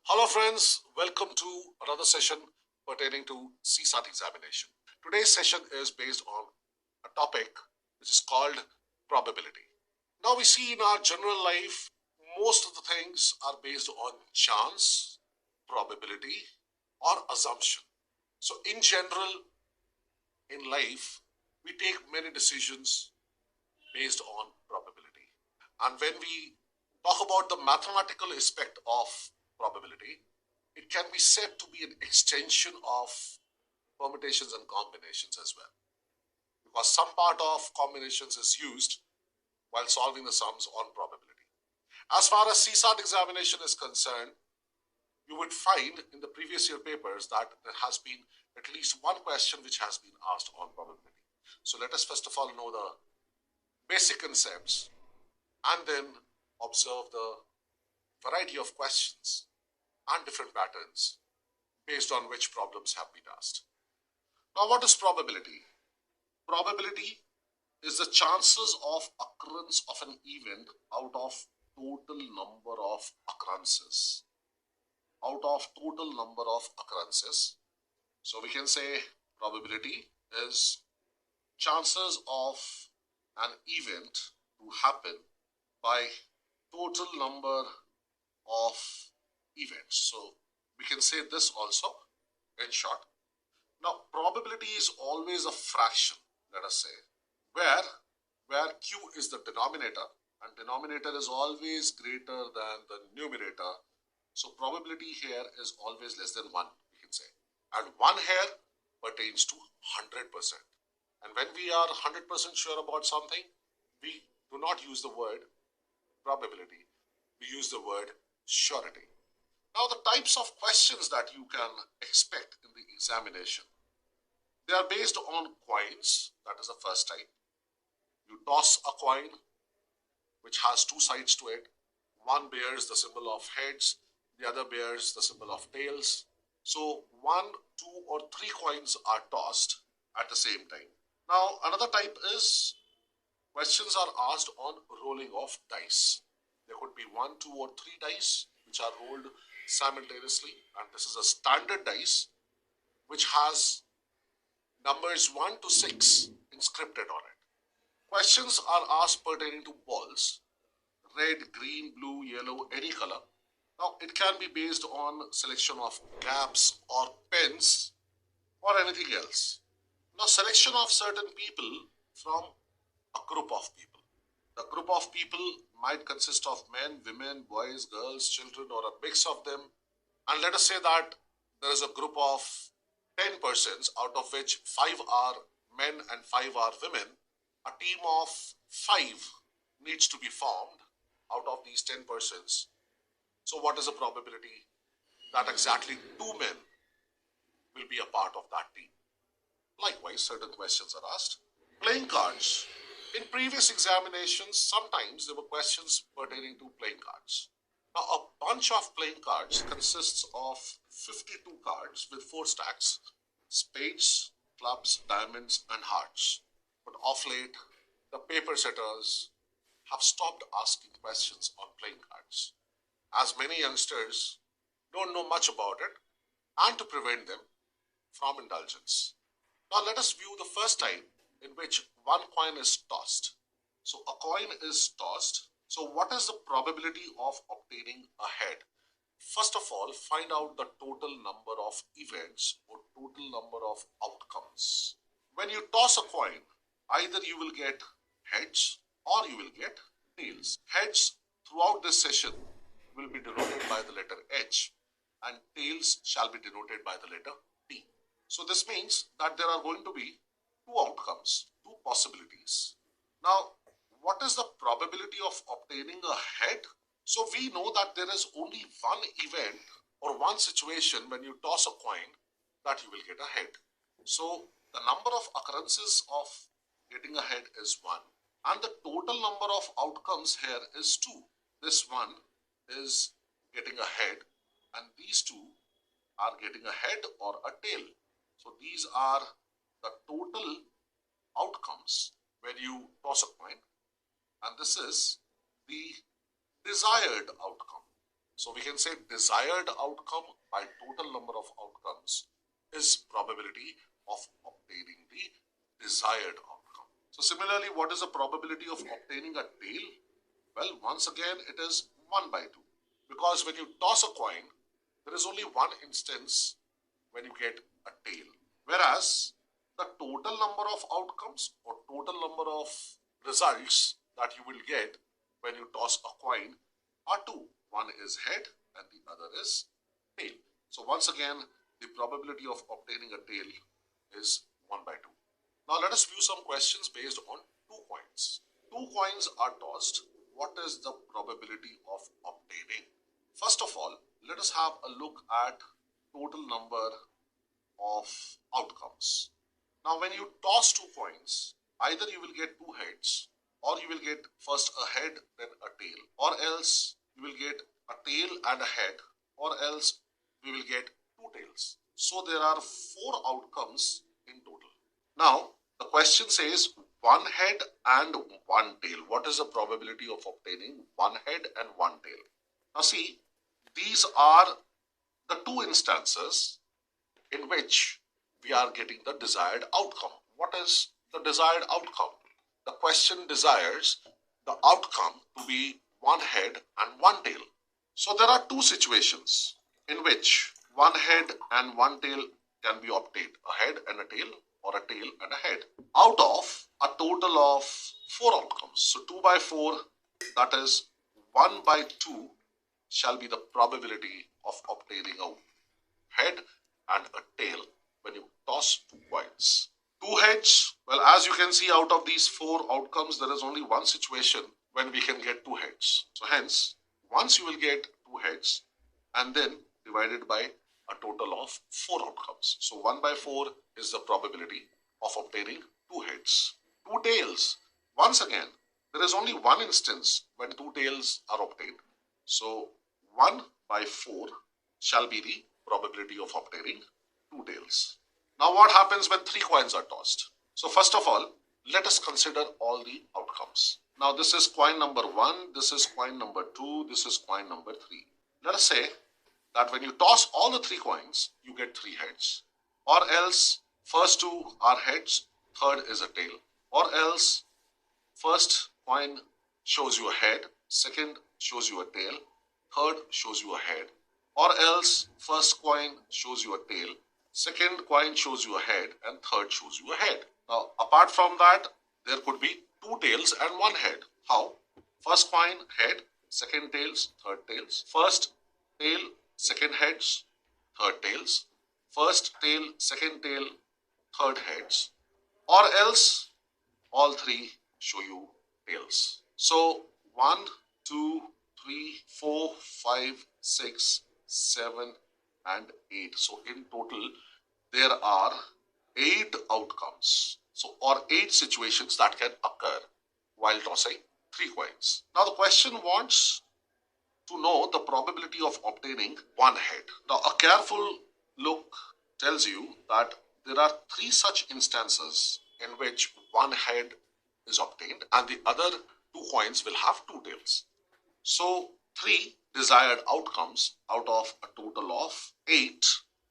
Hello friends, welcome to another session pertaining to CSAT examination. Today's session is based on a topic which is called probability. Now we see in our general life, most of the things are based on chance, probability or assumption. So in general, in life, we take many decisions based on probability. And when we talk about the mathematical aspect of probability, it can be said to be an extension of permutations and combinations as well, because some part of combinations is used while solving the sums on probability. As far as CSAT examination is concerned, you would find in the previous year papers that there has been at least one question which has been asked on probability. So let us first of all know the basic concepts and then observe the variety of questions and different patterns based on which problems have been asked. Now, what is probability? Probability is the chances of occurrence of an event out of total number of occurrences. Out of total number of occurrences. So we can say probability is chances of an event to happen by total number of events. So we can say this also in short. Now probability is always a fraction, let us say, where q is the denominator and denominator is always greater than the numerator. So probability here is always less than 1, we can say. And 1 here pertains to 100%. And when we are 100% sure about something, we do not use the word probability. We use the word surety. Now the types of questions that you can expect in the examination, they are based on coins. That is the first type. You toss a coin which has two sides to it. One bears the symbol of heads, the other bears the symbol of tails. So 1, 2 or 3 coins are tossed at the same time. Now another type is questions are asked on rolling of dice. There could be 1, 2 or 3 dice which are rolled simultaneously, and this is a standard dice which has numbers 1 to 6 inscripted on it. Questions are asked pertaining to balls, red, green, blue, yellow, any color. Now it can be based on selection of caps or pens or anything else. Now selection of certain people from a group of people. The group of people might consist of men, women, boys, girls, children, or a mix of them. And let us say that there is a group of 10 persons, out of which 5 are men and 5 are women. A team of 5 needs to be formed out of these 10 persons. So what is the probability that exactly 2 men will be a part of that team? Likewise, certain questions are asked. Playing cards. In previous examinations, sometimes there were questions pertaining to playing cards. Now, a bunch of playing cards consists of 52 cards with 4 stacks: spades, clubs, diamonds, and hearts. But of late, the paper setters have stopped asking questions on playing cards, as many youngsters don't know much about it, and to prevent them from indulgence. Now, let us view the first type, in which 1 coin is tossed. So a coin is tossed. So what is the probability of obtaining a head? First of all, find out the total number of events or total number of outcomes. When you toss a coin, either you will get heads or you will get tails. Heads throughout this session will be denoted by the letter H, and tails shall be denoted by the letter T. So this means that there are going to be 2 outcomes, 2 possibilities. Now, what is the probability of obtaining a head? So we know that there is only one event or one situation when you toss a coin that you will get a head. So the number of occurrences of getting a head is 1, and the total number of outcomes here is 2. This one is getting a head and these 2 are getting a head or a tail. So these are the total outcomes when you toss a coin, and this is the desired outcome. So we can say desired outcome by total number of outcomes is probability of obtaining the desired outcome. So similarly, what is the probability of obtaining a tail? Well, once again, it is 1 by 2. Because when you toss a coin, there is only one instance when you get a tail. Whereas the total number of outcomes or total number of results that you will get when you toss a coin are 2. One is head and the other is tail. So once again, the probability of obtaining a tail is 1 by 2. Now let us view some questions based on 2 coins. 2 coins are tossed. What is the probability of obtaining? First of all, let us have a look at total number of outcomes. Now when you toss 2 coins, either you will get 2 heads, or you will get first a head then a tail, or else you will get a tail and a head, or else we will get 2 tails. So there are 4 outcomes in total. Now the question says 1 head and 1 tail. What is the probability of obtaining 1 head and 1 tail? Now see, these are the 2 instances in which we are getting the desired outcome. What is the desired outcome? The question desires the outcome to be 1 head and 1 tail. So there are 2 situations in which 1 head and 1 tail can be obtained. A head and a tail, or a tail and a head, out of a total of 4 outcomes. So 2 by 4, that is 1 by 2 shall be the probability of obtaining a head and a tail when you toss 2 coins. 2 heads, well, as you can see, out of these 4 outcomes, there is only one situation when we can get 2 heads. So hence, once you will get 2 heads and then divided by a total of 4 outcomes. So 1 by 4 is the probability of obtaining 2 heads. 2 tails, once again, there is only one instance when 2 tails are obtained. So 1 by 4 shall be the probability of obtaining 2 tails. Now what happens when 3 coins are tossed? So first of all, let us consider all the outcomes. Now this is coin number 1, this is coin number 2, this is coin number 3. Let us say that when you toss all the 3 coins, you get 3 heads. Or else first 2 are heads, third is a tail. Or else first coin shows you a head, second shows you a tail, third shows you a head. Or else first coin shows you a tail, second coin shows you a head, and third shows you a head. Now apart from that, there could be 2 tails and 1 head. How? First coin head, second tails, third tails. First tail, second heads, third tails. First tail, second tail, third heads. Or else all 3 show you tails. So 1, 2, 3, 4, 5, 6, 7 and 8. So in total there are 8 outcomes. So or 8 situations that can occur while tossing 3 coins. Now the question wants to know the probability of obtaining 1 head. Now a careful look tells you that there are 3 such instances in which 1 head is obtained and the other 2 coins will have 2 tails. So 3 desired outcomes out of a total of 8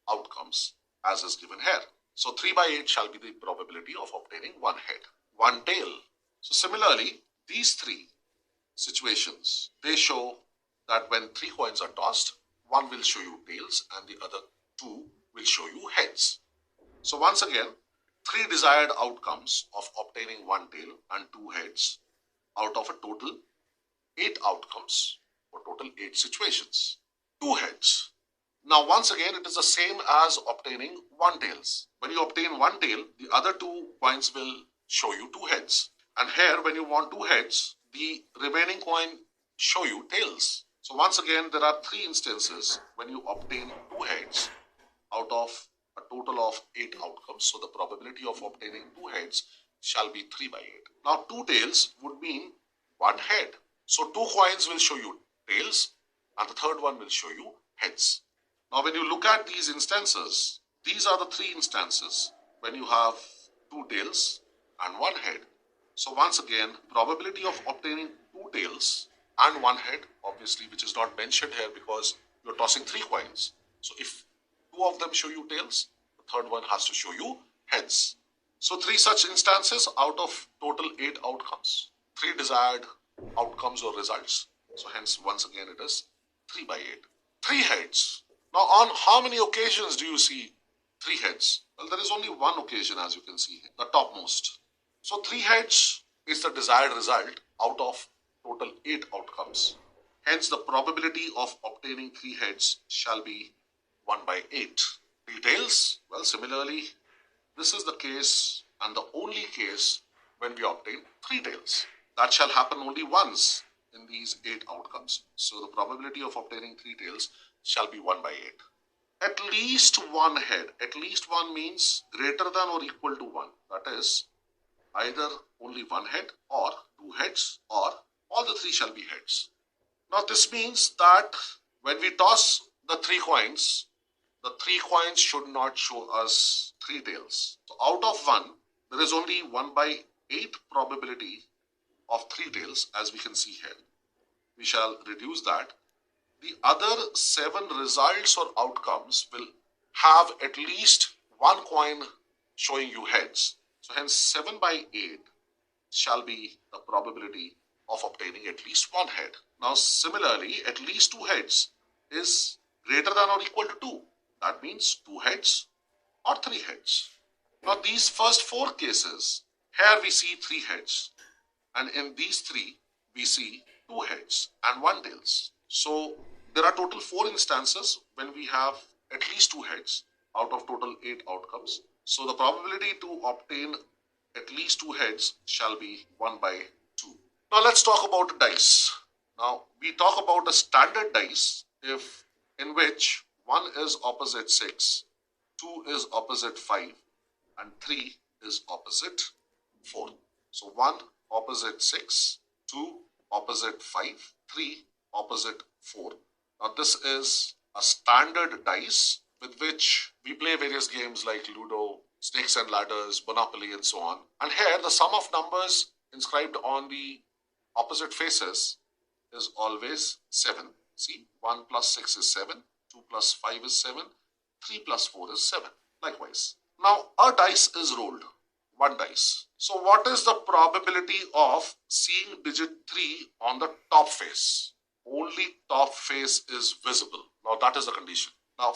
outcomes as is given here. So 3 by 8 shall be the probability of obtaining 1 head, 1 tail. So similarly, these 3 situations, they show that when 3 coins are tossed, 1 will show you tails and the other 2 will show you heads. So once again, 3 desired outcomes of obtaining 1 tail and 2 heads out of a total 8 outcomes or total 8 situations. 2 heads. Now once again, it is the same as obtaining 1 tails. When you obtain 1 tail, the other 2 coins will show you 2 heads. And here when you want 2 heads, the remaining coin show you tails. So once again, there are 3 instances when you obtain 2 heads out of a total of 8 outcomes. So the probability of obtaining 2 heads shall be 3 by 8. Now 2 tails would mean 1 head. So 2 coins will show you tails and the third one will show you heads. Now when you look at these instances, these are the 3 instances when you have 2 tails and 1 head. So once again, probability of obtaining 2 tails and one head, obviously, which is not mentioned here because you're tossing 3 coins. So if 2 of them show you tails, the third one has to show you heads. So 3 such instances out of total 8 outcomes, 3 desired outcomes or results. So hence, once again, it is 3 by 8. 3 heads. Now, on how many occasions do you see 3 heads? Well, there is only one occasion, as you can see here, the topmost. So 3 heads is the desired result out of total 8 outcomes. Hence, the probability of obtaining 3 heads shall be 1 by 8. Details? Well, similarly, this is the case and the only case when we obtain 3 tails. That shall happen only once in these 8 outcomes. So the probability of obtaining 3 tails shall be 1 by 8. At least one head. At least one means greater than or equal to 1. That is, either only one head or 2 heads or all the 3 shall be heads. Now this means that when we toss the 3 coins, the 3 coins should not show us 3 tails. So out of 1, there is only 1 by 8 probability of 3 tails, as we can see here. We shall reduce that. The other 7 results or outcomes will have at least 1 coin showing you heads. So hence 7 by 8 shall be the probability of obtaining at least 1 head. Now similarly, at least 2 heads is greater than or equal to 2. That means 2 heads or 3 heads. Now these first 4 cases, here we see 3 heads, and in these 3 we see 2 heads and 1 tails. So there are total 4 instances when we have at least 2 heads out of total 8 outcomes. So the probability to obtain at least 2 heads shall be 1 by 2. Now let's talk about dice. Now we talk about a standard dice if in which 1 is opposite 6, 2 is opposite 5, and 3 is opposite 4. So 1 opposite 6, 2 opposite 5, 3 opposite 4. Now this is a standard dice with which we play various games like Ludo, Snakes and Ladders, Monopoly, and so on. And here the sum of numbers inscribed on the opposite faces is always 7. See, 1 plus 6 is 7, 2 plus 5 is 7, 3 plus 4 is 7. Likewise. Now a dice is rolled, 1 dice. So what is the probability of seeing digit 3 on the top face? Only top face is visible. Now that is the condition. Now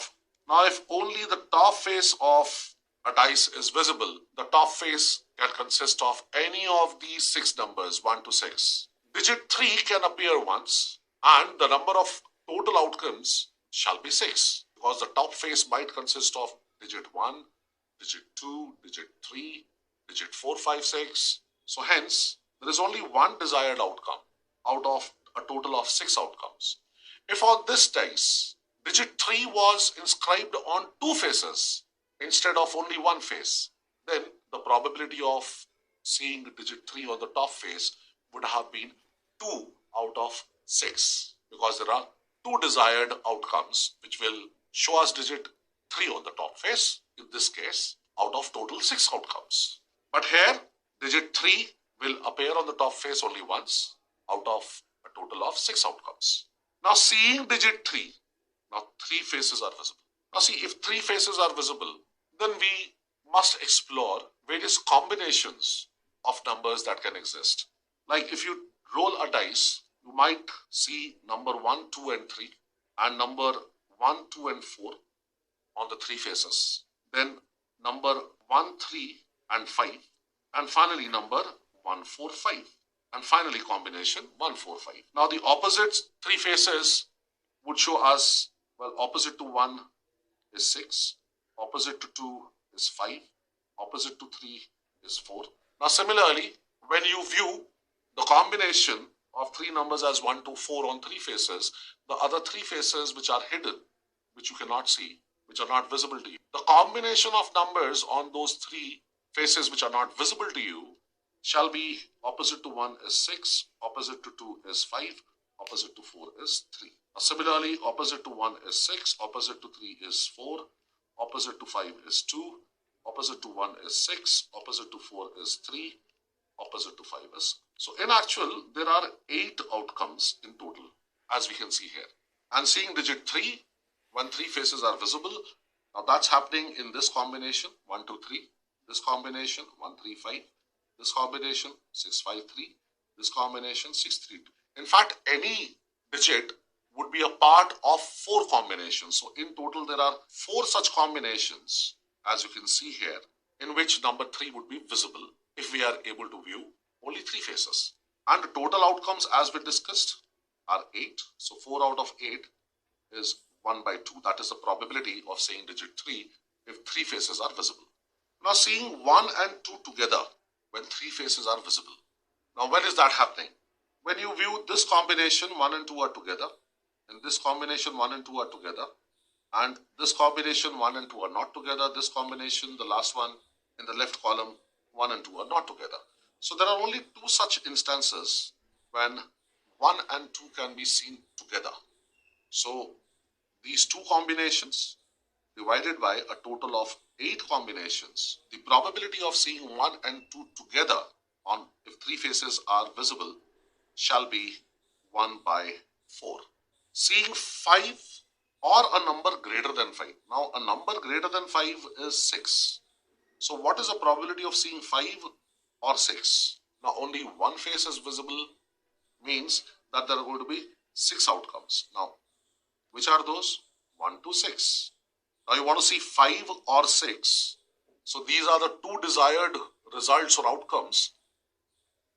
if only the top face of a dice is visible, the top face can consist of any of these 6 numbers, 1 to 6. Digit 3 can appear once, and the number of total outcomes shall be 6, because the top face might consist of digit 1, digit 2, digit 3, digit 4, 5, 6. So hence, there is only 1 desired outcome out of a total of 6 outcomes. If on this dice, digit 3 was inscribed on 2 faces instead of only 1 face, then the probability of seeing digit 3 on the top face would have been 2 out of 6, because there are 2 desired outcomes which will show us digit 3 on the top face, in this case, out of total 6 outcomes. But here, digit 3 will appear on the top face only once out of a total of 6 outcomes. Now seeing digit 3, now 3 faces are visible. Now see, if 3 faces are visible, then we must explore various combinations of numbers that can exist. Like if you roll a dice, you might see number 1, 2 and 3 and number 1, 2 and 4 on the 3 faces. Then number 1, 3 and 5, and finally number 1, 4, 5. And finally combination 1, 4, 5. Now the opposite 3 faces would show us, well, opposite to 1 is 6, opposite to 2 is 5, opposite to 3 is 4. Now similarly, when you view the combination of 3 numbers as 1 to 4 on 3 faces, the other 3 faces which are hidden, which you cannot see, which are not visible to you, the combination of numbers on those 3 faces which are not visible to you shall be opposite to 1 is 6, opposite to 2 is 5, opposite to 4 is 3. Now, similarly, opposite to 1 is 6, opposite to 3 is 4, opposite to 5 is 2, opposite to 1 is 6, opposite to 4 is 3, opposite to 5 is. So in actual, there are 8 outcomes in total, as we can see here. And seeing digit 3, when 3 faces are visible, now that's happening in this combination 1, 2, 3, this combination 1, 3, 5, this combination 6, 5, 3, this combination 6, 3, 2. In fact, any digit would be a part of 4 combinations. So in total, there are 4 such combinations, as you can see here, in which number 3 would be visible if we are able to view only 3 faces. And the total outcomes, as we discussed, are 8. So 4 out of 8 is 1 by 2. That is the probability of seeing digit 3 if 3 faces are visible. Now seeing 1 and 2 together when 3 faces are visible. Now when is that happening? When you view this combination 1 and 2 are together, and this combination 1 and 2 are together, and this combination 1 and 2 are not together, this combination, the last one in the left column, 1 and 2 are not together. So there are only 2 such instances when 1 and 2 can be seen together. So these 2 combinations divided by a total of 8 combinations, the probability of seeing 1 and 2 together on if 3 faces are visible shall be 1 by 4. Seeing 5 or a number greater than 5. Now a number greater than 5 is 6. So what is the probability of seeing 5 or 6? Now only one face is visible means that there are going to be 6 outcomes. Now which are those? 1 to 6. Now you want to see 5 or 6. So these are the 2 desired results or outcomes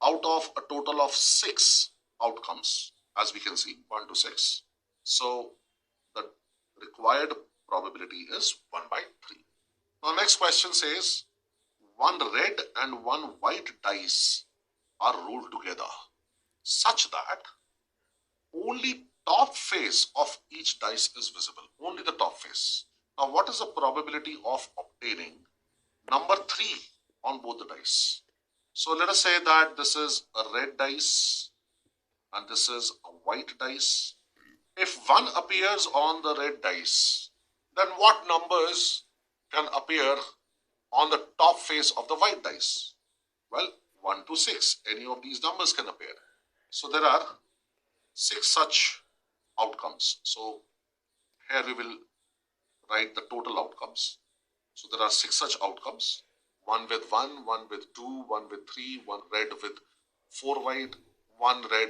out of a total of 6 outcomes, as we can see, 1 to 6. So the required probability is 1 by 3. Now next question says, 1 red and 1 white dice are rolled together such that only top face of each dice is visible, only the top face. Now what is the probability of obtaining number 3 on both the dice? So let us say that this is a red dice and this is a white dice. If 1 appears on the red dice, then what numbers can appear on the top face of the white dice? Well, 1 to 6, any of these numbers can appear. So there are 6 such outcomes. So here we will write the total outcomes. So there are 6 such outcomes. 1 with 1, 1 with 2, 1 with 3, 1 red with 4 white, 1 red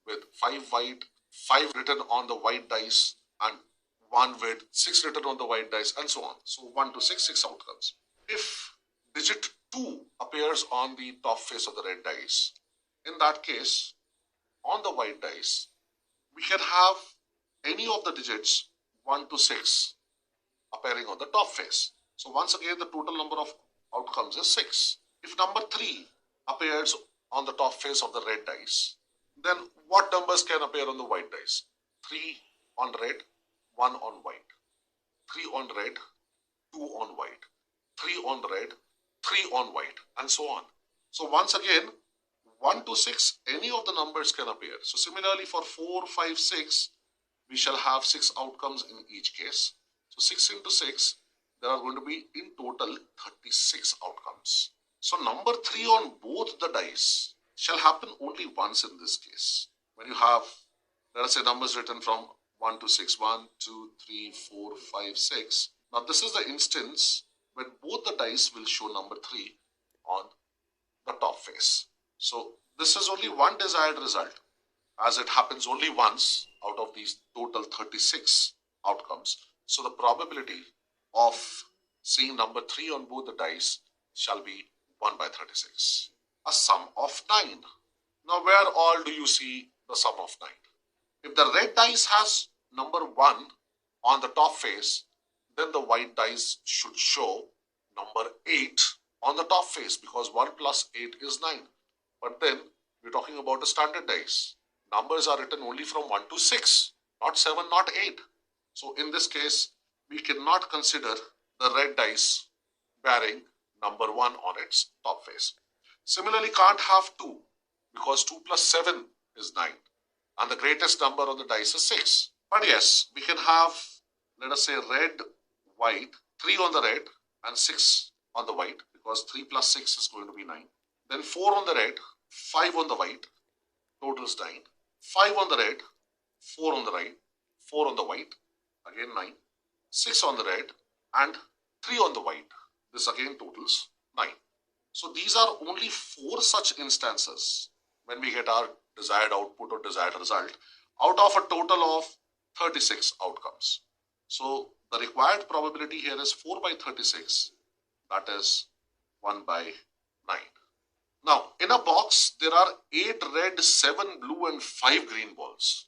with 5 white, 5 written on the white dice, and 1 with 6 written on the white dice, and so on. So 1 to 6, 6 outcomes. If digit 2 appears on the top face of the red dice, in that case, on the white dice, we can have any of the digits 1 to 6 appearing on the top face. So once again, the total number of outcomes is 6. If number 3 appears on the top face of the red dice, then what numbers can appear on the white dice? 3 on red, 1 on white, 3 on red, 2 on white, 3 on red, 3 on white, and so on. So once again, 1 to 6, any of the numbers can appear. So similarly for 4, 5, 6, we shall have 6 outcomes in each case. So 6 into 6, there are going to be in total 36 outcomes. So number 3 on both the dice shall happen only once in this case. When you have, let us say, numbers written from 1 to 6, 1, 2, 3, 4, 5, 6. Now this is the instance when both the dice will show number 3 on the top face. So this is only one desired result, as it happens only once out of these total 36 outcomes. So the probability of seeing number 3 on both the dice shall be 1 by 36. A sum of 9. Now where all do you see the sum of 9? If the red dice has number 1 on the top face, then the white dice should show number 8 on the top face, because 1 plus 8 is 9. But then we're talking about a standard dice. Numbers are written only from 1 to 6, not 7, not 8. So in this case, we cannot consider the red dice bearing number 1 on its top face. Similarly, can't have 2, because 2 plus 7 is 9. And the greatest number on the dice is 6. But yes, we can have, let us say, red, white, 3 on the red and 6 on the white, because 3 plus 6 is going to be 9. then 4 on the red, 5 on the white, totals 9. 5 on the red, 4 on the right, 4 on the white, again 9. 6 on the red and 3 on the white. This again totals 9. So these are only 4 such instances when we get our desired output or desired result out of a total of 36 outcomes. So the required probability here is 4 by 36, that is 1 by 9. Now in a box there are 8 red, 7 blue and 5 green balls.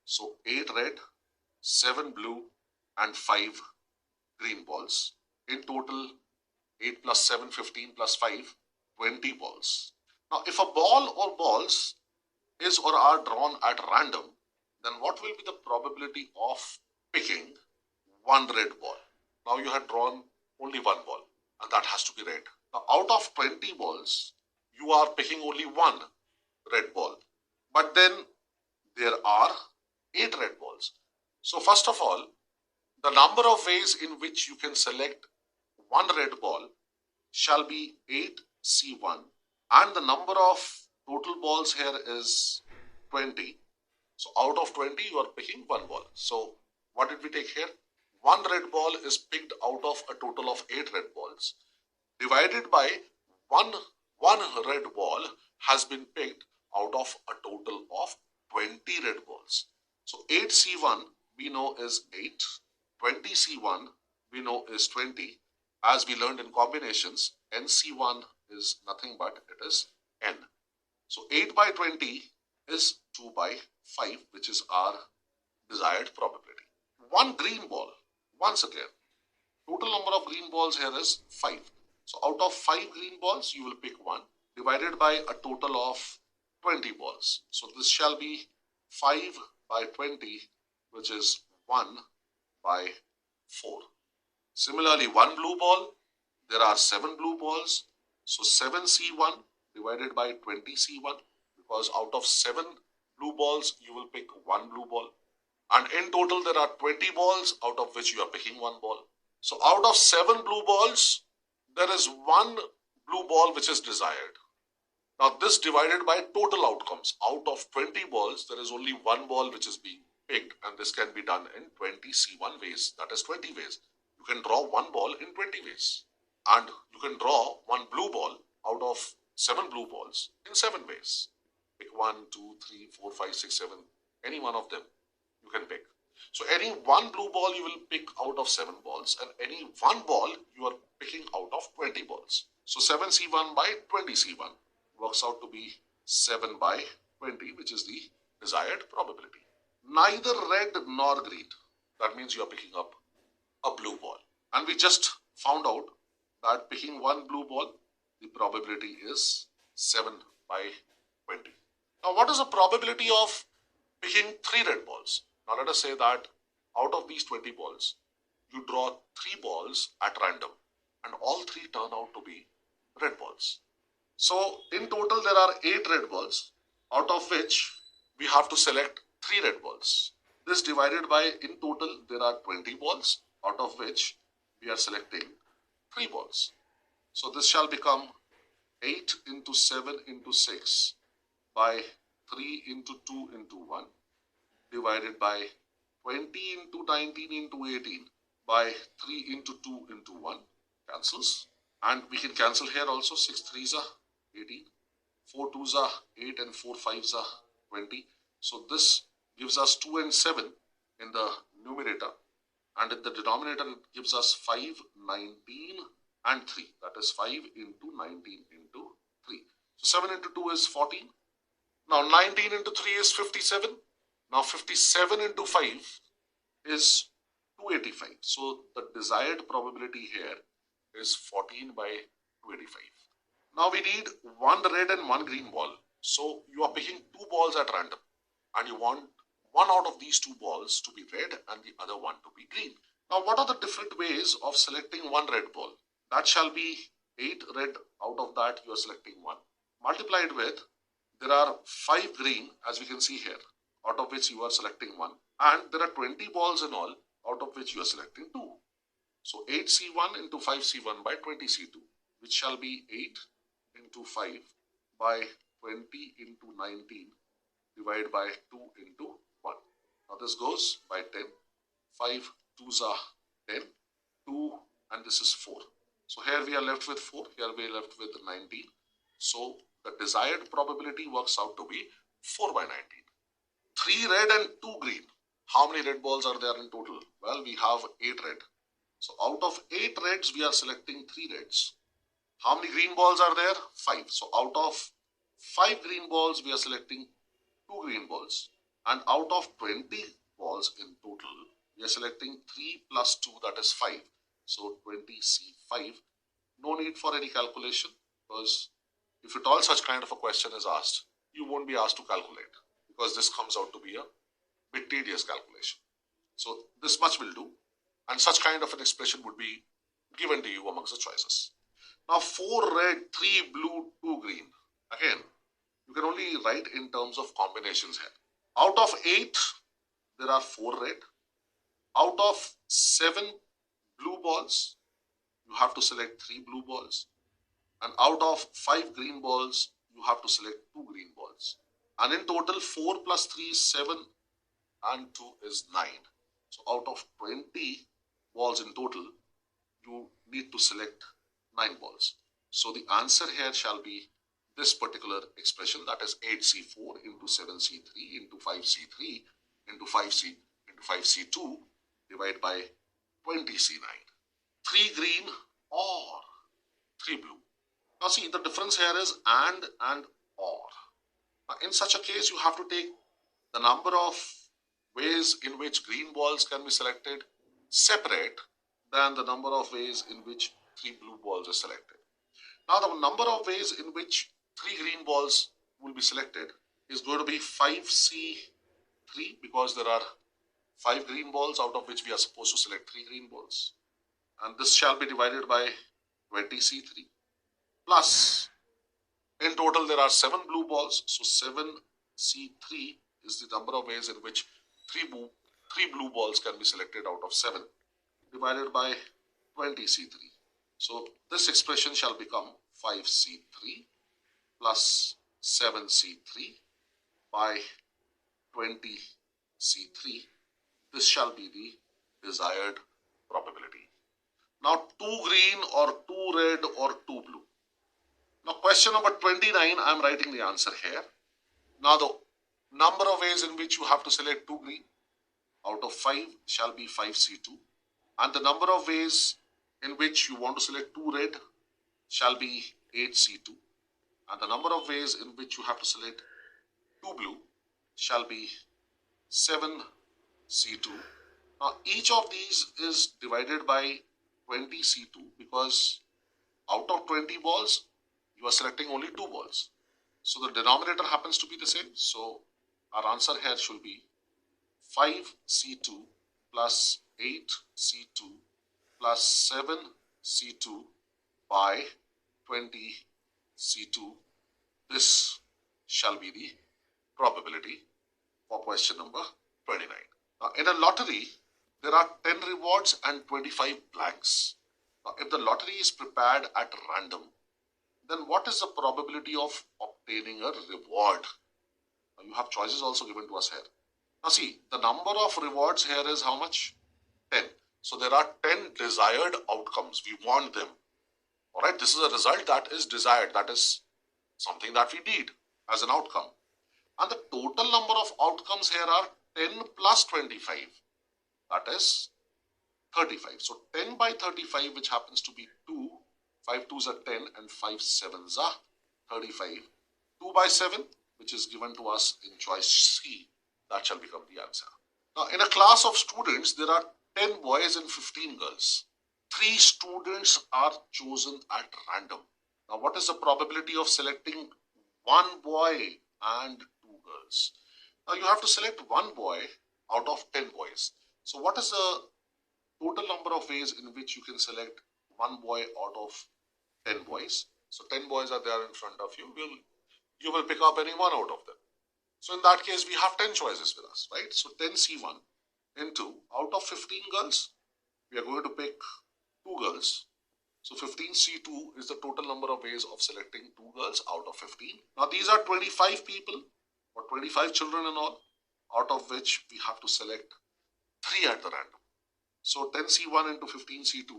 So 8 red, 7 blue and 5 green balls. In total 8 plus 7, 15 plus 5, 20 balls. Now if a ball or balls is or are drawn at random, then what will be the probability of picking one red ball? Now you have drawn only one ball and that has to be red. Now out of 20 balls, you are picking only one red ball. But then there are 8 red balls. So first of all, the number of ways in which you can select one red ball shall be 8C1 and the number of total balls here is 20. So out of 20 you are picking one ball. So what did we take here? One red ball is picked out of a total of 8 red balls divided by one red ball has been picked out of a total of 20 red balls. So 8C1 we know is 8, 20C1 we know is 20. As we learned in combinations, NC1 is nothing but it is N. So 8 by 20 is 2 by 5, which is our desired probability. One green ball, once again, total number of green balls here is 5. So out of 5 green balls, you will pick one divided by a total of 20 balls. So this shall be 5 by 20, which is 1 by 4. Similarly, one blue ball, there are 7 blue balls. So 7C1 divided by 20C1, because out of 7 blue balls, you will pick one blue ball. And in total, there are 20 balls, out of which you are picking one ball. So out of 7 blue balls, there is one blue ball which is desired. Now this divided by total outcomes. Out of 20 balls, there is only one ball which is being picked, and this can be done in 20C1 ways, that is 20 ways. You can draw one ball in 20 ways. And you can draw one blue ball out of 7 blue balls in 7 ways. Pick 1, 2, 3, 4, 5, 6, 7, any one of them you can pick. So any one blue ball you will pick out of 7 balls, and any one ball you are picking out of 20 balls. So 7C1 by 20C1 works out to be 7 by 20, which is the desired probability. Neither red nor green. That means you are picking up a blue ball. And we just found out that picking one blue ball, the probability is 7 by 20. Now what is the probability of picking 3 red balls? Now let us say that out of these 20 balls, you draw 3 balls at random and all 3 turn out to be red balls. So in total there are 8 red balls, out of which we have to select 3 red balls. This divided by, in total there are 20 balls, out of which we are selecting 3 balls. So this shall become 8 into 7 into 6 by 3 into 2 into 1 divided by 20 into 19 into 18 by 3 into 2 into 1 cancels. And we can cancel here also. 6 3s are 18, 4 2s are 8 and 4 5s are 20. So this gives us 2 and 7 in the numerator, and in the denominator it gives us 5, 19 and 3. That is 5 into 19 into 3. So 7 into 2 is 14. Now 19 into 3 is 57. Now 57 into 5 is 285. So the desired probability here is 14 by 285. Now we need one red and one green ball. So you are picking 2 balls at random and you want one out of these 2 balls to be red and the other one to be green. Now what are the different ways of selecting one red ball? That shall be 8 red, out of that you are selecting 1. Multiplied with, there are 5 green as we can see here, out of which you are selecting 1. And there are 20 balls in all, out of which you are selecting 2. So 8C1 into 5C1 by 20C2, which shall be 8 into 5 by 20 into 19 divided by 2 into 1. Now this goes by 10. 5 2s are 10, 2 and this is 4. So here we are left with 4, here we are left with 19. So the desired probability works out to be 4 by 19. 3 red and 2 green. How many red balls are there in total? Well, we have 8 red. So out of 8 reds, we are selecting 3 reds. How many green balls are there? 5. So out of 5 green balls, we are selecting 2 green balls. And out of 20 balls in total, we are selecting 3 plus 2, that is 5. So 20C5. No need for any calculation, because if at all such kind of a question is asked, you won't be asked to calculate, because this comes out to be a bit tedious calculation. So this much will do, and such kind of an expression would be given to you amongst the choices. Now 4 red, 3 blue, 2 green. Again, you can only write in terms of combinations here. Out of 8, there are 4 red. Out of 7 blue balls, you have to select 3 blue balls. And out of 5 green balls, you have to select 2 green balls. And in total, 4 plus 3 is 7 and 2 is 9. So out of 20 balls in total, you need to select 9 balls. So the answer here shall be this particular expression, that is 8C4 into 7C3 into 5C3 into 5C into 5C2 divided by 20C9. 3 green or 3 blue. Now see, the difference here is and or. Now in such a case, you have to take the number of ways in which green balls can be selected separate than the number of ways in which 3 blue balls are selected. Now the number of ways in which 3 green balls will be selected is going to be 5C3, because there are 5 green balls out of which we are supposed to select 3 green balls. And this shall be divided by 20C3 plus, in total there are 7 blue balls. So 7C3 is the number of ways in which 3 blue balls can be selected out of 7 divided by 20C3. So this expression shall become 5C3 plus 7C3 by 20C3. This shall be the desired probability. Now 2 green or 2 red or 2 blue. Now question number 29, I am writing the answer here. Now the number of ways in which you have to select 2 green out of 5 shall be 5C2. And the number of ways in which you want to select 2 red shall be 8C2. And the number of ways in which you have to select 2 blue shall be 7C2. Now each of these is divided by 20C2, because out of 20 balls, you are selecting only 2 balls. So the denominator happens to be the same. So our answer here should be 5C2 plus 8C2 plus 7C2 by 20C2. This shall be the probability for question number 29. Now in a lottery, there are 10 rewards and 25 blanks. Now if the lottery is prepared at random, then what is the probability of obtaining a reward? Now you have choices also given to us here. Now see, the number of rewards here is how much? 10. So there are 10 desired outcomes. We want them. Alright, this is a result that is desired. That is something that we need as an outcome. And the total number of outcomes here are 10 plus 25. That is 35. So 10 by 35, which happens to be 2. 5 2s are 10 and 5 7s are 35. 2 by 7, which is given to us in choice C, that shall become the answer. Now in a class of students, there are 10 boys and 15 girls. 3 students are chosen at random. Now what is the probability of selecting 1 boy and 2 girls? Now you have to select 1 boy out of 10 boys. So what is the total number of ways in which you can select 1 boy out of 10 boys? So 10 boys are there in front of you. You will pick up any one out of them. So in that case, we have 10 choices with us, right? So 10C1 into, out of 15 girls, we are going to pick 2 girls. So 15C2 is the total number of ways of selecting 2 girls out of 15. Now these are 25 people or 25 children in all, out of which we have to select 3 at the random. So 10C1 into 15C2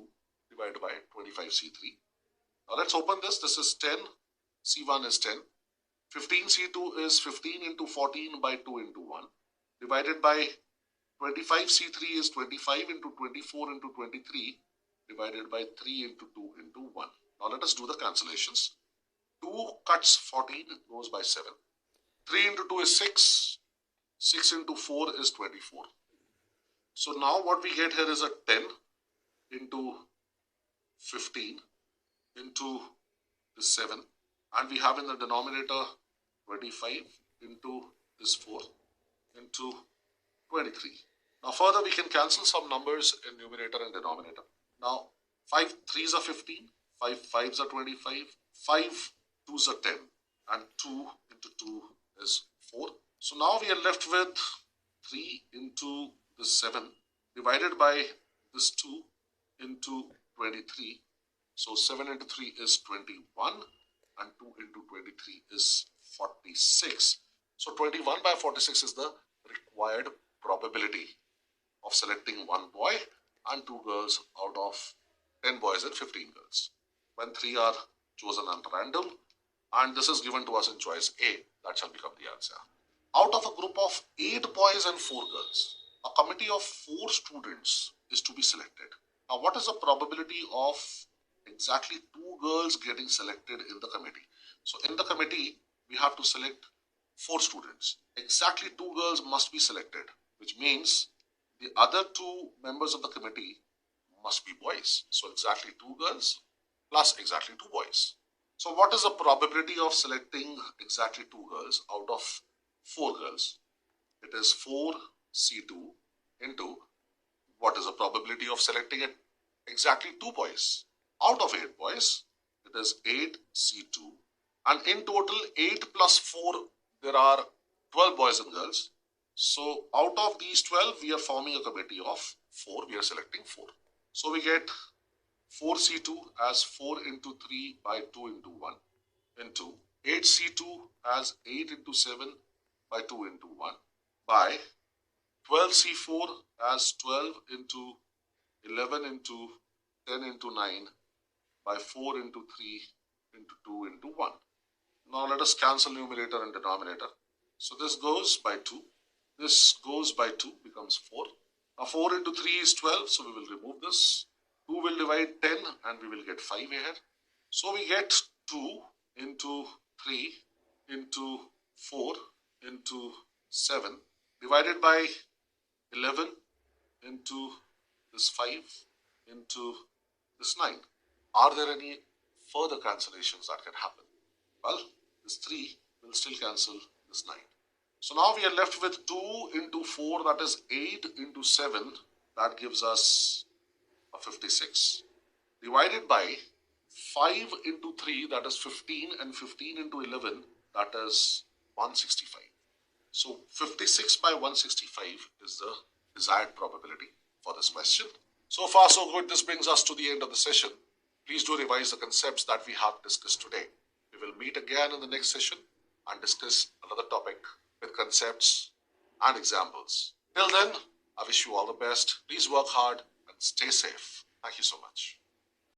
divided by 25C3. Now let's open this. This is 10. C1 is 10. 15C2 is 15 into 14 by 2 into 1. Divided by 25C3 is 25 into 24 into 23 divided by 3 into 2 into 1. Now let us do the cancellations. 2 cuts 14 goes by 7. 3 into 2 is 6. 6 into 4 is 24. So now what we get here is a 10 into 15 into this 7. And we have in the denominator 25 into this 4 into 23. Now further we can cancel some numbers in numerator and denominator. Now 5 3s are 15, 5 5s are 25, 5 2s are 10 and 2 into 2 is 4. So now we are left with 3 into this 7 divided by this 2 into 23. So 7 into 3 is 21 and 2 into 23 is 46. So 21 by 46 is the required probability of selecting 1 boy and 2 girls out of 10 boys and 15 girls. When 3 are chosen at random and this is given to us in choice A, that shall become the answer. Out of a group of 8 boys and 4 girls, a committee of 4 students is to be selected. Now what is the probability of exactly 2 girls getting selected in the committee? So in the committee, we have to select 4 students. Exactly 2 girls must be selected, which means the other 2 members of the committee must be boys. So exactly 2 girls plus exactly 2 boys. So what is the probability of selecting exactly 2 girls out of 4 girls? It is 4C2 into what is the probability of selecting exactly 2 boys? Out of 8 boys, it is 8C2. And in total, 8 plus 4, there are 12 boys and girls. So out of these 12, we are forming a committee of 4. We are selecting 4. So we get 4C2 as 4 into 3 by 2 into 1 into 8C2 as 8 into 7 by 2 into 1 by 12C4 as 12 into 11 into 10 into 9 by 4 into 3 into 2 into 1. Now let us cancel numerator and denominator. So this goes by 2. This goes by 2, becomes 4. Now 4 into 3 is 12, so we will remove this. 2 will divide 10 and we will get 5 here. So we get 2 into 3 into 4 into 7 divided by 11 into this 5 into this 9. Are there any further cancellations that can happen? Well, this 3 will still cancel this 9. So now we are left with 2 into 4, that is 8 into 7, that gives us a 56, divided by 5 into 3, that is 15, and 15 into 11, that is 165. So 56 by 165 is the desired probability for this question. So far so good. This brings us to the end of the session. Please do revise the concepts that we have discussed today. We will meet again in the next session and discuss another topic with concepts and examples. Till then, I wish you all the best. Please work hard and stay safe. Thank you so much.